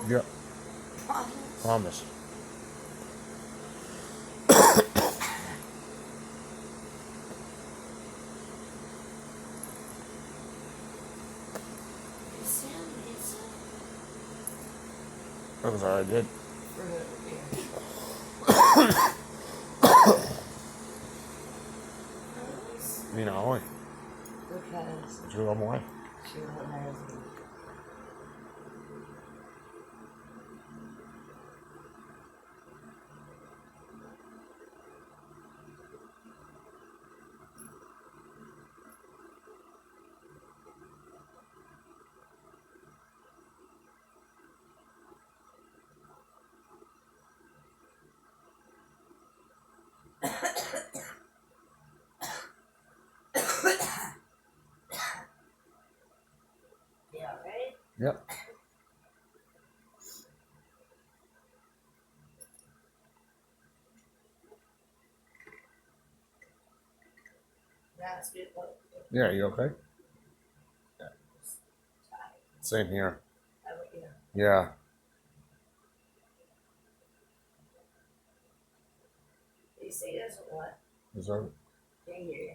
Yeah, Promise. promise. Is Sam Lisa? That was all I did. For the, yeah. You know, Because drew them away. she has me. Yeah, right? Yep. That's good. Yeah, you okay? Tired. Same here. How about you? Yeah. Did you say this or what? Is that Can't hear you.